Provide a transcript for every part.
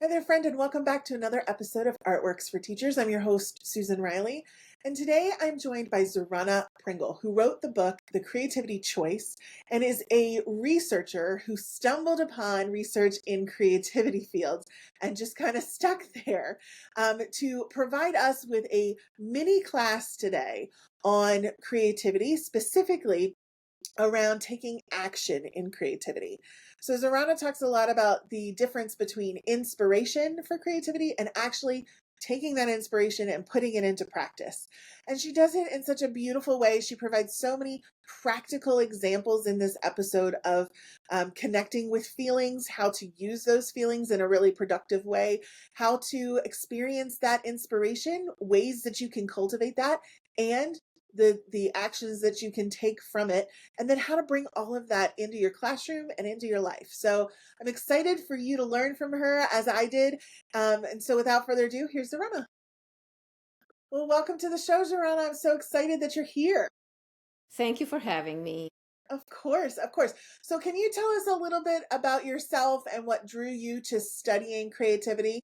Hi there, friend, and welcome back to another episode of Artworks for Teachers. I'm your host, Susan Riley, and today I'm joined by Zorana Pringle, who wrote the book, The Creativity Choice, and is a researcher who stumbled upon research in creativity fields and just kind of stuck there to provide us with a mini class today on creativity, specifically around taking action in creativity. So Zorana talks a lot about the difference between inspiration for creativity and actually taking that inspiration and putting it into practice. And she does it in such a beautiful way. She provides so many practical examples in this episode of connecting with feelings, how to use those feelings in a really productive way, how to experience that inspiration, ways that you can cultivate that, and the actions that you can take from it, and then how to bring all of that into your classroom and into your life. So I'm excited for you to learn from her as I did. And so without further ado, here's Zorana. Well, welcome to the show, Zorana. I'm so excited that you're here. Thank you for having me. Of course, of course. So can you tell us a little bit about yourself and what drew you to studying creativity?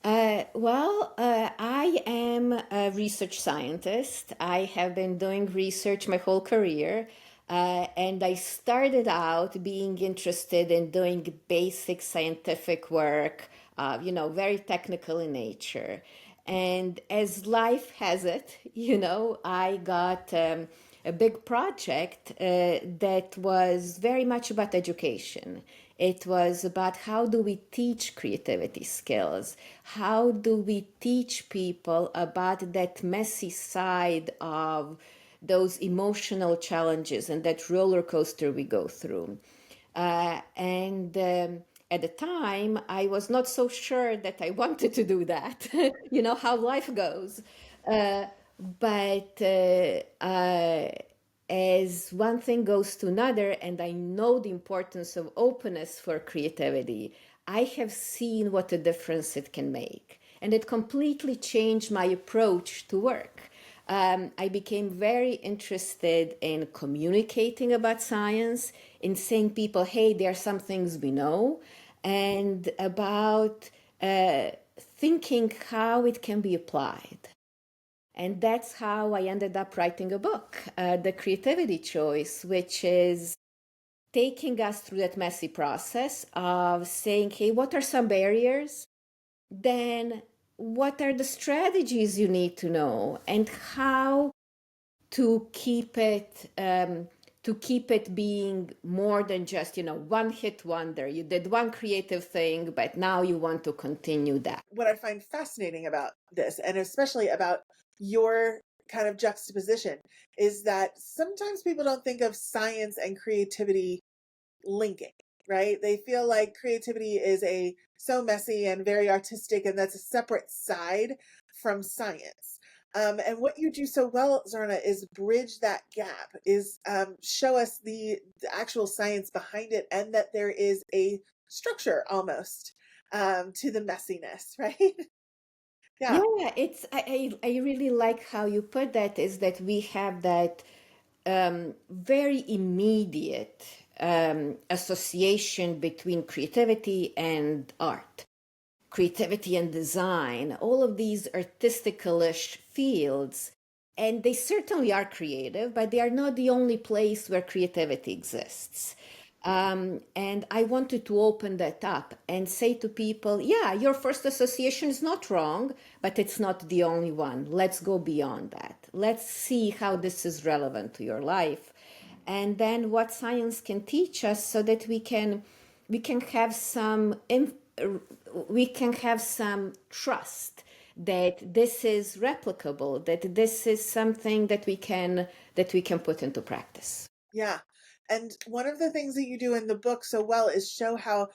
I am a research scientist. I have been doing research my whole career, and I started out being interested in doing basic scientific work, very technical in nature. And as life has it, I got a big project that was very much about education. It was about how do we teach creativity skills? How do we teach people about that messy side of those emotional challenges and that roller coaster we go through? And at the time, I was not so sure that I wanted to do that. You know how life goes. Uh, but as one thing goes to another, and I know the importance of openness for creativity, I have seen what a difference it can make. And it completely changed my approach to work. I became very interested in communicating about science, in saying people, hey, there are some things we know, and about thinking how it can be applied. And that's how I ended up writing a book, The Creativity Choice, which is taking us through that messy process of saying, hey, what are some barriers? Then what are the strategies you need to know and how to keep it being more than just one hit wonder. You did one creative thing, but now you want to continue that. What I find fascinating about this, and especially about your kind of juxtaposition, is that sometimes people don't think of science and creativity linking, right? They feel like creativity is so messy and very artistic, and that's a separate side from science. And what you do so well, Zorna, is bridge that gap, is show us the actual science behind it, and that there is a structure almost to the messiness, right? Yeah. Yeah, I really like how you put that, is that we have that very immediate association between creativity and art, creativity and design, all of these artisticalish fields. And they certainly are creative, but they are not the only place where creativity exists. And I wanted to open that up and say to people, yeah, your first association is not wrong, but it's not the only one. Let's go beyond that. Let's see how this is relevant to your life. And then what science can teach us so that we can have some trust that this is replicable, that this is something that we can put into practice. Yeah. And one of the things that you do in the book so well is show how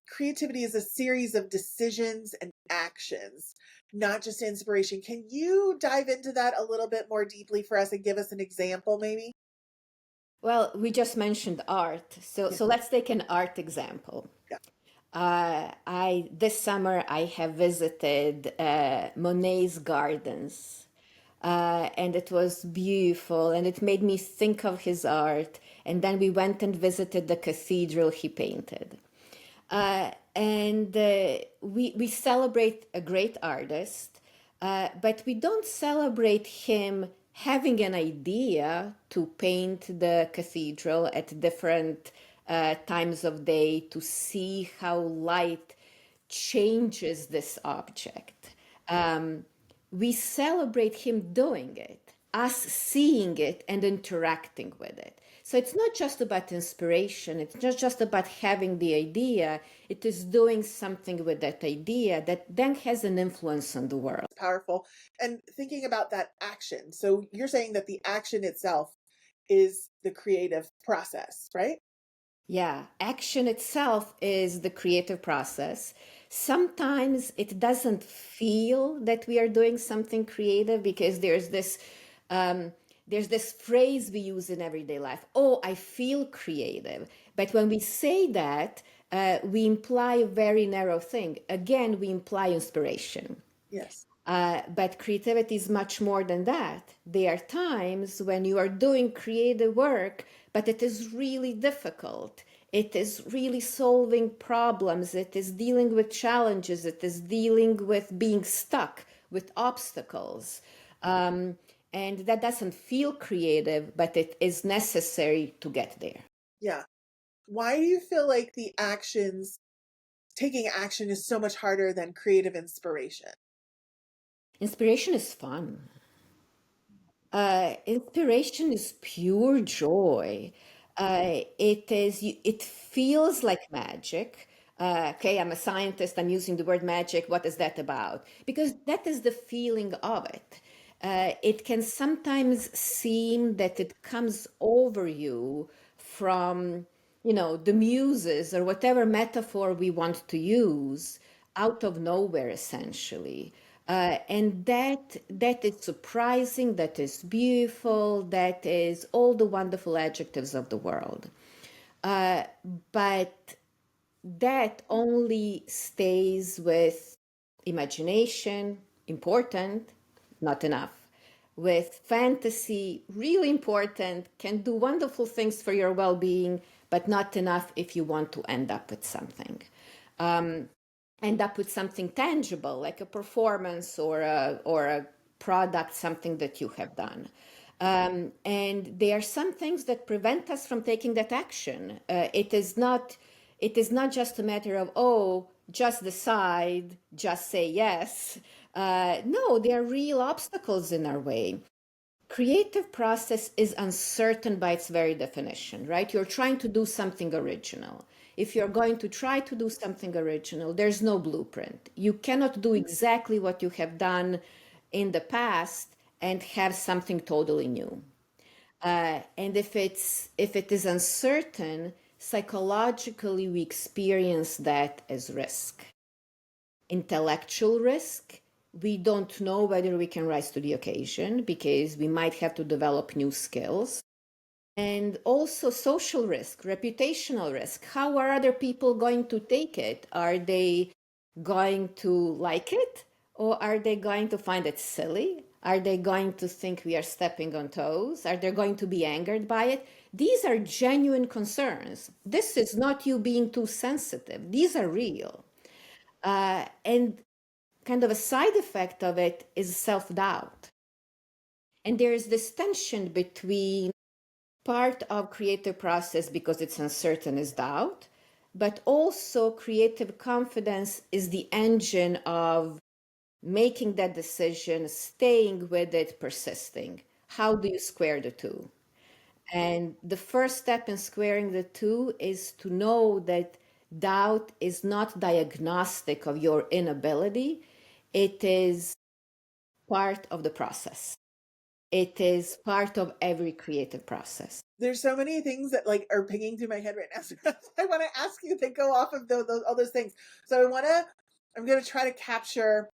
creativity is a series of decisions and actions, not just inspiration. Can you dive into that a little bit more deeply for us and give us an example, maybe? Well, we just mentioned art, so Yeah. so let's take an art example. Yeah. I this summer I have visited Monet's gardens, and it was beautiful, and it made me think of his art. And then we went and visited the cathedral he painted. And we celebrate a great artist, but we don't celebrate him having an idea to paint the cathedral at different times of day to see how light changes this object. We celebrate him doing it, us seeing it and interacting with it. So it's not just about inspiration, it's not just about having the idea, it is doing something with that idea that then has an influence on the world. Powerful. And thinking about that action. So you're saying that the action itself is the creative process, right? Yeah, action itself is the creative process. Sometimes it doesn't feel that we are doing something creative because um, there's this phrase we use in everyday life. Oh, I feel creative. But when we say that, we imply a very narrow thing. Again, we imply inspiration. Yes. But creativity is much more than that. There are times when you are doing creative work, but it is really difficult. It is really solving problems. It is dealing with challenges. It is dealing with being stuck with obstacles. And that doesn't feel creative, but it is necessary to get there. Yeah. Why do you feel like taking action is so much harder than creative inspiration? Inspiration is fun. Inspiration is pure joy. It feels like magic. Okay, I'm a scientist, I'm using the word magic. What is that about? Because that is the feeling of it. It can sometimes seem that it comes over you from, the muses or whatever metaphor we want to use out of nowhere, essentially. And that is surprising, that is beautiful, that is all the wonderful adjectives of the world. But that only stays with imagination, important, not enough. With fantasy, really important, can do wonderful things for your well being, but not enough if you want to end up with something. End up with something tangible, like a performance or a product, something that you have done. And there are some things that prevent us from taking that action. It is not just a matter of, oh, just decide, just say yes. No, there are real obstacles in our way. Creative process is uncertain by its very definition, right? You're trying to do something original. If you're going to try to do something original, there's no blueprint. You cannot do exactly what you have done in the past and have something totally new. And if it is uncertain, psychologically we experience that as risk. Intellectual risk, we don't know whether we can rise to the occasion because we might have to develop new skills. And also social risk, reputational risk. How are other people going to take it? Are they going to like it? Or are they going to find it silly? Are they going to think we are stepping on toes? Are they going to be angered by it? These are genuine concerns. This is not you being too sensitive. These are real. And kind of a side effect of it is self doubt. And there is this tension between part of creative process because it's uncertain is doubt, but also creative confidence is the engine of making that decision, staying with it, persisting. How do you square the two? And the first step in squaring the two is to know that doubt is not diagnostic of your inability. It is part of the process. It is part of every creative process. There's so many things that like are pinging through my head right now. So I want to ask you to go off of those all those things. So I'm going to try to capture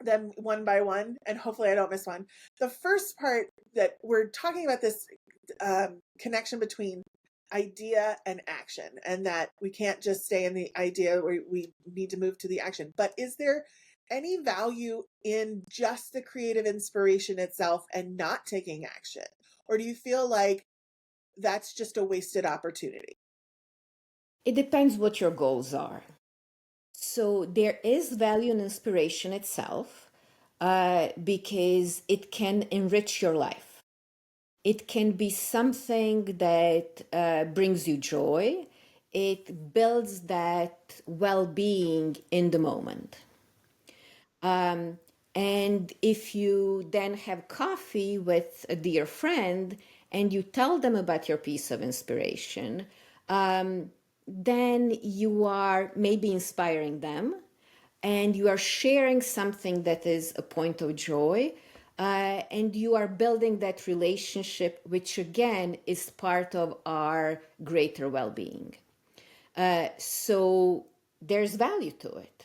them one by one, and hopefully I don't miss one. The first part that we're talking about this connection between idea and action, and that we can't just stay in the idea, we need to move to the action. But is there any value in just the creative inspiration itself and not taking action? Or do you feel like that's just a wasted opportunity? It depends what your goals are. So there is value in inspiration itself because it can enrich your life. It can be something that brings you joy. It builds that well being in the moment. And if you then have coffee with a dear friend and you tell them about your piece of inspiration, then you are maybe inspiring them and you are sharing something that is a point of joy. And you are building that relationship, which again is part of our greater well being. So there's value to it.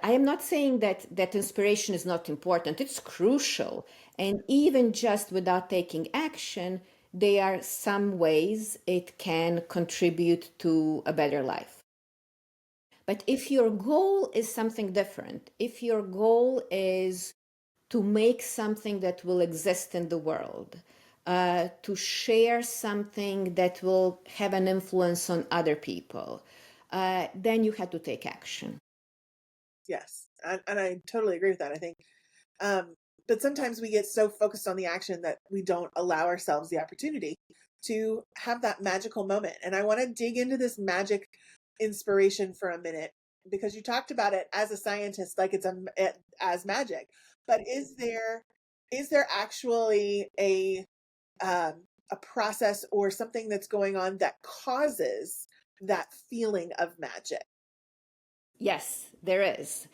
I am not saying that inspiration is not important. It's crucial. And even just without taking action, there are some ways it can contribute to a better life. But if your goal is something different, if your goal is to make something that will exist in the world, to share something that will have an influence on other people, then you have to take action. Yes. And I totally agree with that. I think, um, but sometimes we get so focused on the action that we don't allow ourselves the opportunity to have that magical moment. And I want to dig into this magic inspiration for a minute because you talked about it as a scientist, like as magic. But is there actually a process or something that's going on that causes that feeling of magic? Yes, there is.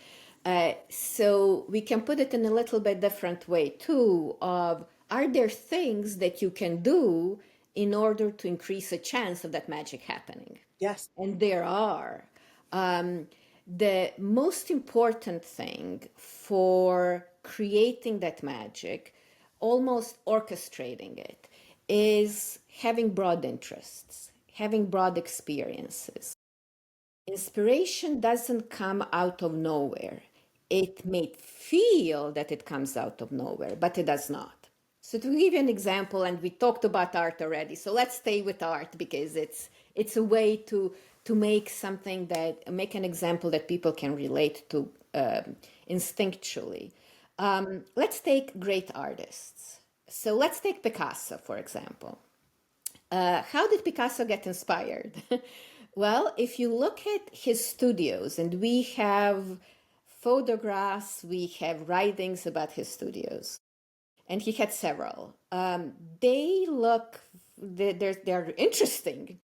So we can put it in a little bit different way too of are there things that you can do in order to increase a chance of that magic happening? Yes. And there are. Um, the most important thing for creating that magic, almost orchestrating it, is having broad interests, having broad experiences. Inspiration doesn't come out of nowhere. It may feel that it comes out of nowhere, but it does not. So to give you an example, and we talked about art already, so let's stay with art because it's a way to make something that make an example that people can relate to instinctually. Let's take great artists. So let's take Picasso, for example. How did Picasso get inspired? Well, if you look at his studios, and we have photographs, we have writings about his studios, and he had several. They look, they're interesting.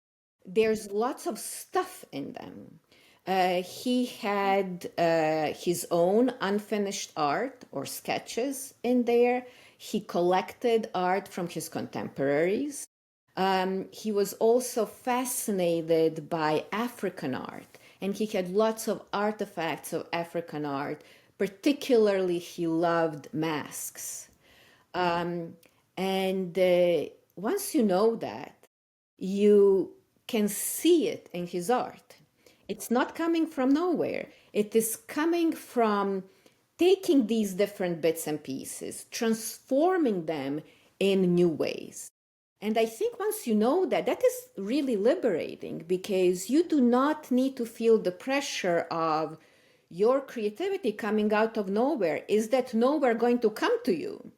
There's lots of stuff in them. He had his own unfinished art or sketches in there. He collected art from his contemporaries. He was also fascinated by African art, and he had lots of artifacts of African art. Particularly, he loved masks. And once you know that, you can see it in his art. It's not coming from nowhere. It is coming from taking these different bits and pieces, transforming them in new ways. And I think once you know that, that is really liberating because you do not need to feel the pressure of your creativity coming out of nowhere. Is that nowhere going to come to you?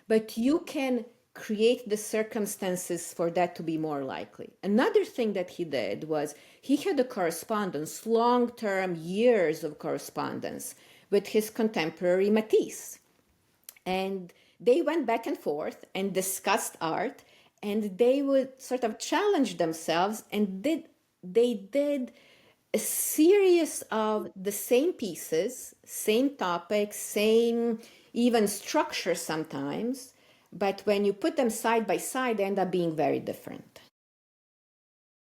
But you can create the circumstances for that to be more likely. Another thing that he did was he had a correspondence, long term, years of correspondence with his contemporary Matisse. And they went back and forth and discussed art, and they would sort of challenge themselves and they did a series of the same pieces, same topics, same even structure sometimes, but when you put them side by side, they end up being very different.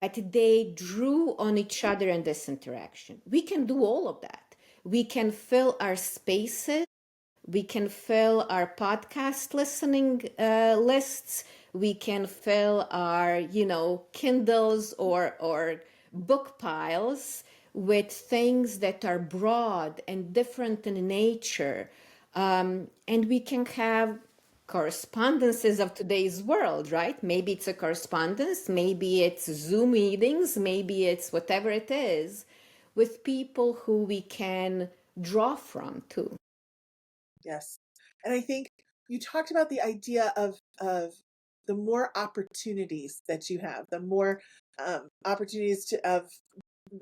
But they drew on each other in this interaction. We can do all of that. We can fill our spaces. We can fill our podcast listening lists. We can fill our, Kindles or book piles with things that are broad and different in nature. And we can have correspondences of today's world, right? Maybe it's a correspondence, maybe it's Zoom meetings, maybe it's whatever it is, with people who we can draw from too. Yes. And I think you talked about the idea of the more opportunities that you have, the more opportunities of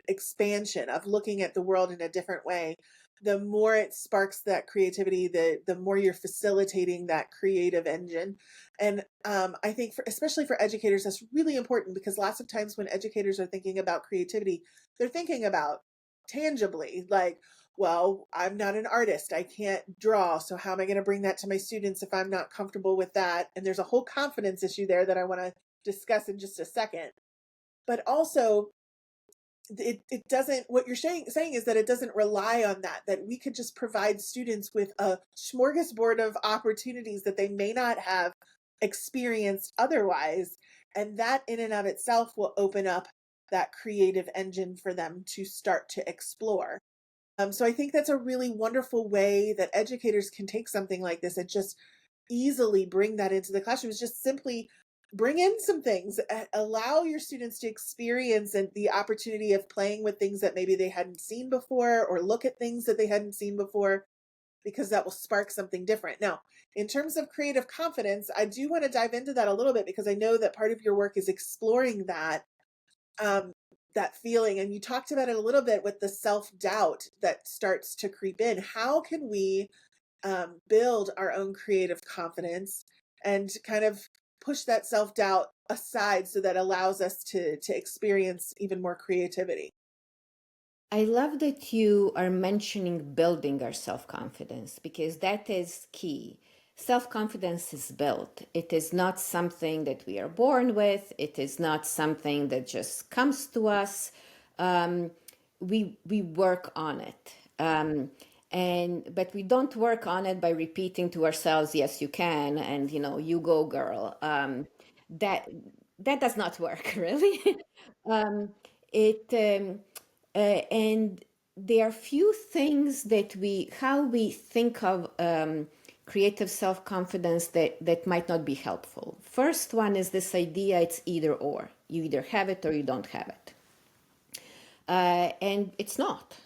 expansion, of looking at the world in a different way, the more it sparks that creativity, the more you're facilitating that creative engine. And I think especially for educators, that's really important, because lots of times when educators are thinking about creativity, they're thinking about tangibly, like, well, I'm not an artist, I can't draw, so how am I going to bring that to my students if I'm not comfortable with that? And there's a whole confidence issue there that I want to discuss in just a second. But also, it doesn't, what you're saying is that it doesn't rely on that we could just provide students with a smorgasbord of opportunities that they may not have experienced otherwise, and that in and of itself will open up that creative engine for them to start to explore. So I think that's a really wonderful way that educators can take something like this and just easily bring that into the classroom. Is just simply bring in some things, allow your students to experience and the opportunity of playing with things that maybe they hadn't seen before, or look at things that they hadn't seen before, because that will spark something different. Now, in terms of creative confidence, I do want to dive into that a little bit, because I know that part of your work is exploring um, that feeling. And you talked about it a little bit with the self-doubt that starts to creep in. How can we build our own creative confidence and kind of push that self-doubt aside, so that allows us to experience even more creativity? I love that you are mentioning building our self confidence, because that is key. Self confidence is built. It is not something that we are born with, it is not something that just comes to us. Um, we work on it. But we don't work on it by repeating to ourselves, yes, you can, and you go, girl. That that does not work, really. um, it and there are few things that how we think of creative self-confidence that might not be helpful. First one is this idea: it's either or. You either have it or you don't have it, and it's not.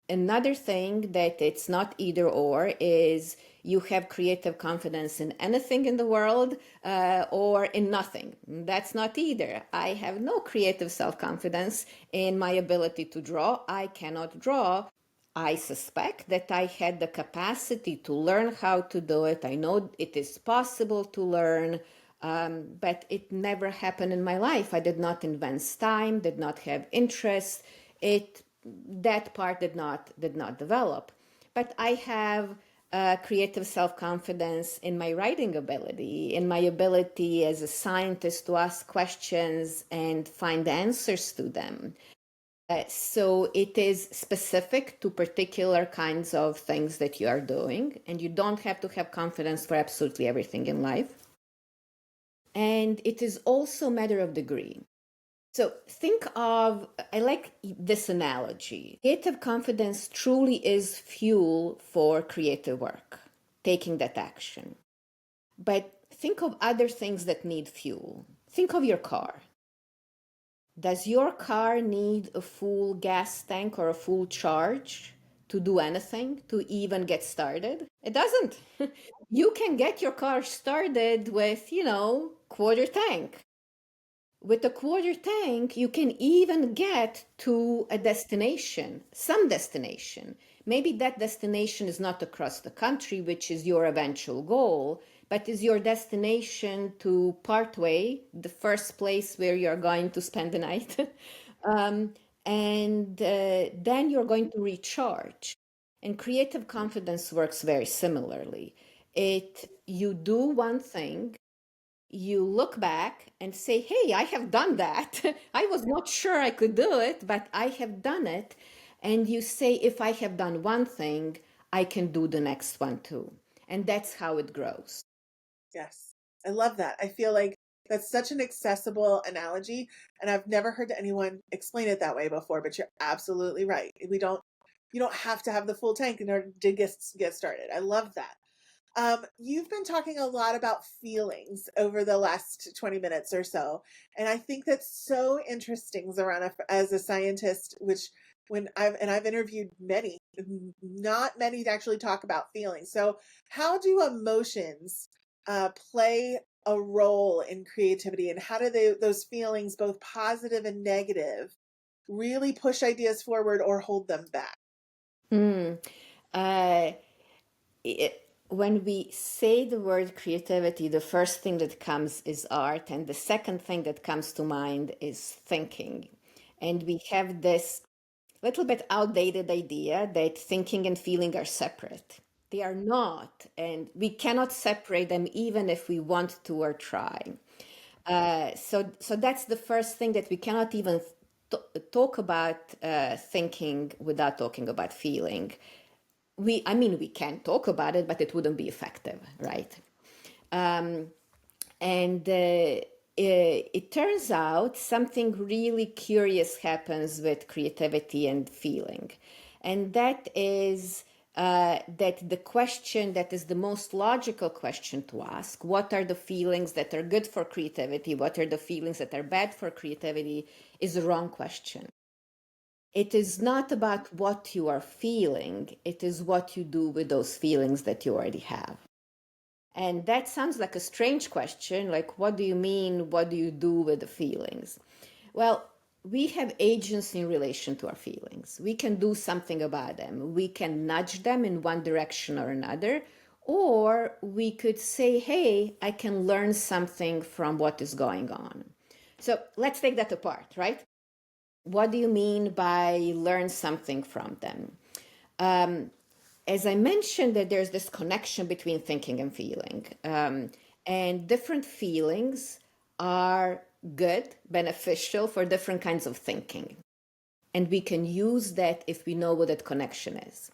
Another thing that it's not either or is you have creative confidence in anything in the world, or in nothing. That's not either. I have no creative self-confidence in my ability to draw. I cannot draw. I suspect that I had the capacity to learn how to do it. I know it is possible to learn, but it never happened in my life. I did not invest time, did not have interest. That part did not develop. But I have creative self-confidence in my writing ability, in my ability as a scientist to ask questions and find answers to them. So it is specific to particular kinds of things that you are doing, and you don't have to have confidence for absolutely everything in life. And it is also a matter of degree. So I like this analogy. Creative confidence truly is fuel for creative work, taking that action. But think of other things that need fuel. Think of your car. Does your car need a full gas tank or a full charge to do anything, to even get started? It doesn't. You can get your car started with, quarter tank. With a quarter tank, you can even get to a destination, some destination. Maybe that destination is not across the country, which is your eventual goal, but is your destination to Partway, the first place where you're going to spend the night. um, and then you're going to recharge. And creative confidence works very similarly. You do one thing, you look back and say, hey, I have done that. I was not sure I could do it, but I have done it. And you say, if I have done one thing, I can do the next one too. And that's how it grows. Yes, I love that. I feel like that's such an accessible analogy, and I've never heard anyone explain it that way before, but you're absolutely right. You don't have to have the full tank in order to get started. I love that. You've been talking a lot about feelings over the last 20 minutes or so. And I think that's so interesting, Zorana, as a scientist, which I've interviewed many, not many to actually talk about feelings. So how do emotions play a role in creativity, and how do those feelings, both positive and negative, really push ideas forward or hold them back? Mm. Uh, when we say the word creativity, the first thing that comes is art, and the second thing that comes to mind is thinking. And we have this little bit outdated idea that thinking and feeling are separate. They are not, and we cannot separate them even if we want to or try. So that's the first thing, that we cannot even talk about thinking without talking about feeling. We can talk about it, but it wouldn't be effective, right? And it turns out something really curious happens with creativity and feeling. And that is that the question that is the most logical question to ask, what are the feelings that are good for creativity? What are the feelings that are bad for creativity? Is the wrong question. It is not about what you are feeling, it is what you do with those feelings that you already have. And that sounds like a strange question. Like, what do you mean? What do you do with the feelings? Well, we have agency in relation to our feelings. We can do something about them. We can nudge them in one direction or another. Or we could say, hey, I can learn something from what is going on. So let's take that apart, right? What do you mean by learn something from them? As I mentioned, that there's this connection between thinking and feeling, and different feelings are good, beneficial for different kinds of thinking, and we can use that if we know what that connection is.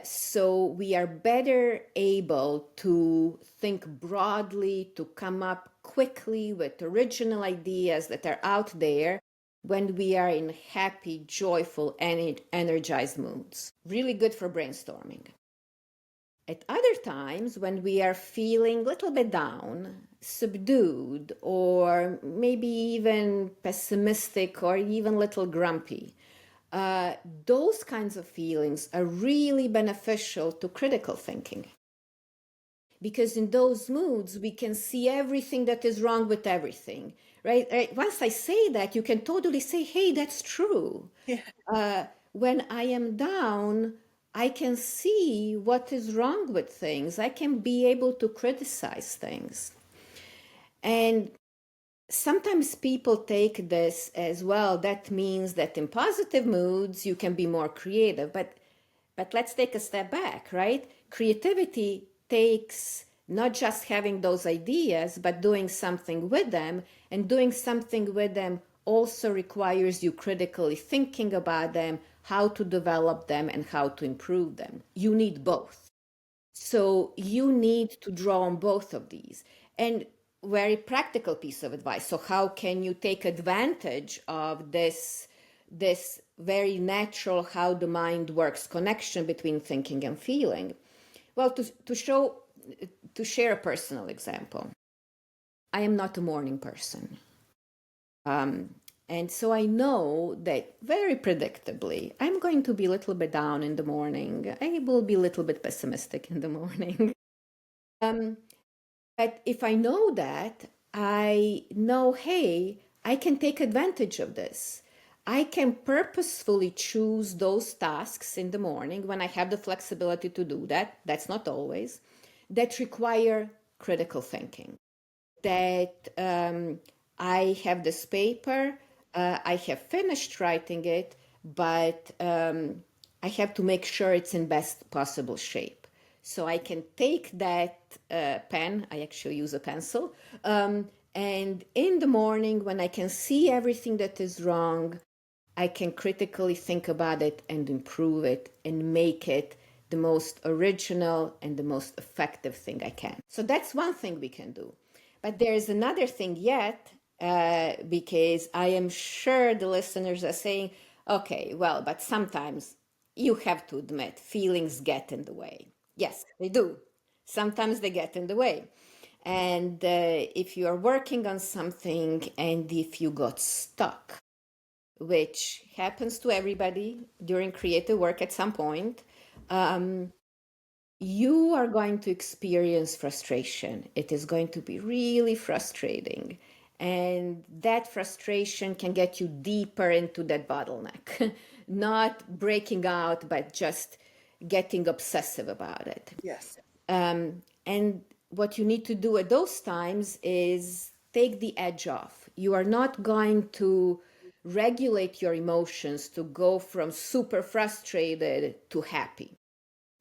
So we are better able to think broadly, to come up quickly with original ideas that are out there when we are in happy, joyful, energized moods. Really good for brainstorming. At other times, when we are feeling a little bit down, subdued, or maybe even pessimistic or even a little grumpy, those kinds of feelings are really beneficial to critical thinking. Because in those moods, we can see everything that is wrong with everything, right? Once I say that, you can totally say, hey, that's true. Yeah. When I am down, I can see what is wrong with things. I can be able to criticize things. And sometimes people take this as well. That means that in positive moods, you can be more creative. But let's take a step back, right? Creativity takes not just having those ideas, but doing something with them. And doing something with them also requires you critically thinking about them, how to develop them, and how to improve them. You need both. So you need to draw on both of these. And very practical piece of advice. So how can you take advantage of this very natural how the mind works connection between thinking and feeling? Well, to share a personal example. I am not a morning person. And so I know that very predictably, I'm going to be a little bit down in the morning. I will be a little bit pessimistic in the morning. But if I know that, I know, hey, I can take advantage of this. I can purposefully choose those tasks in the morning when I have the flexibility to do that. That's not always, that require critical thinking. That I have this paper, I have finished writing it, but I have to make sure it's in best possible shape. So I can take that pen, I actually use a pencil, and in the morning when I can see everything that is wrong, I can critically think about it and improve it and make it the most original and the most effective thing I can. So that's one thing we can do. But there's another thing yet, because I am sure the listeners are saying, okay, well, but sometimes you have to admit feelings get in the way. Yes, they do. Sometimes they get in the way. And if you are working on something and if you got stuck, which happens to everybody during creative work at some point, you are going to experience frustration. It is going to be really frustrating. And that frustration can get you deeper into that bottleneck, not breaking out, but just getting obsessive about it. Yes. And what you need to do at those times is take the edge off. You are not going to regulate your emotions to go from super frustrated to happy.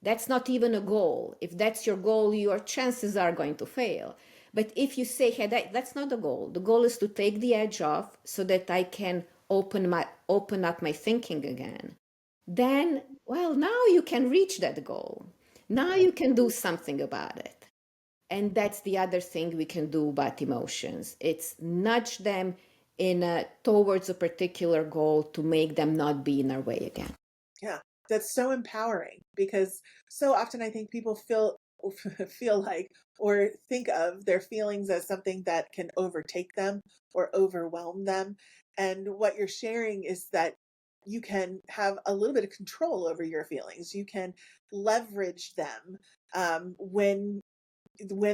That's not even a goal. If that's your goal, your chances are going to fail. But if you say, hey, that's not the goal. The goal is to take the edge off so that I can open up my thinking again. Then, well, now you can reach that goal. Now you can do something about it. And that's the other thing we can do about emotions. It's nudge them towards a particular goal to make them not be in our way again. Yeah, that's so empowering because so often I think people feel like or think of their feelings as something that can overtake them or overwhelm them. And what you're sharing is that you can have a little bit of control over your feelings. You can leverage them when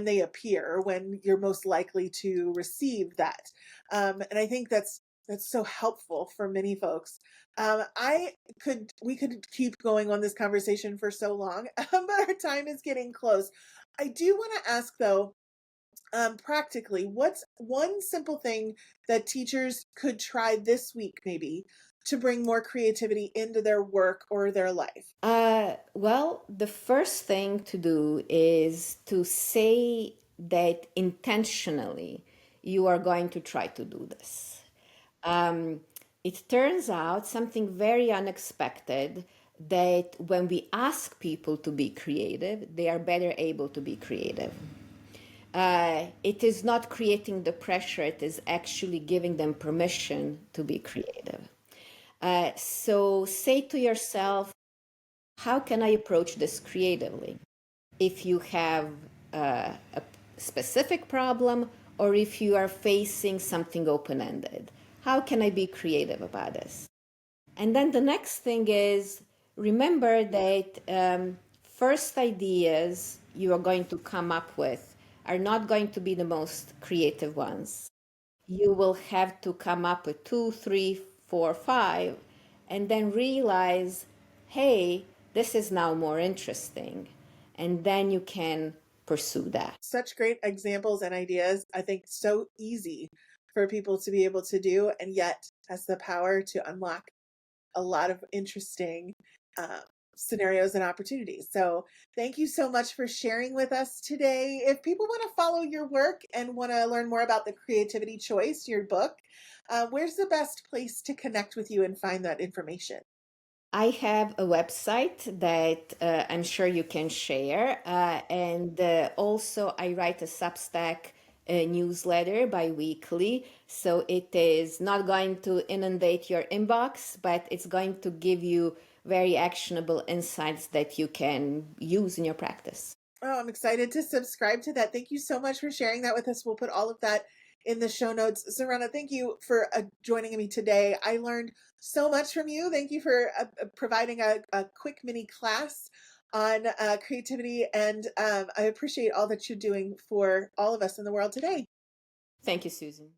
they appear, when you're most likely to receive that. And I think that's so helpful for many folks. We could keep going on this conversation for so long, but our time is getting close. I do want to ask though, practically, what's one simple thing that teachers could try this week, maybe, to bring more creativity into their work or their life? Well, the first thing to do is to say that intentionally you are going to try to do this. It turns out something very unexpected that when we ask people to be creative, they are better able to be creative. It is not creating the pressure, it is actually giving them permission to be creative. So say to yourself, how can I approach this creatively? If you have a specific problem or if you are facing something open ended, how can I be creative about this? And then the next thing is remember that first ideas you are going to come up with are not going to be the most creative ones. You will have to come up with 2, 3, 4, 5, and then realize, hey, this is now more interesting. And then you can pursue that. Such great examples and ideas. I think so easy for people to be able to do, and yet has the power to unlock a lot of interesting uh, scenarios and opportunities. So thank you so much for sharing with us today. If people want to follow your work and want to learn more about the Creativity Choice, your book, where's the best place to connect with you and find that information? I have a website that I'm sure you can share. And also, I write a Substack newsletter bi-weekly. So it is not going to inundate your inbox, but it's going to give you very actionable insights that you can use in your practice. Oh, I'm excited to subscribe to that. Thank you so much for sharing that with us. We'll put all of that in the show notes. Zorana, thank you for joining me today. I learned so much from you. Thank you for providing a quick mini class on creativity. And I appreciate all that you're doing for all of us in the world today. Thank you, Susan.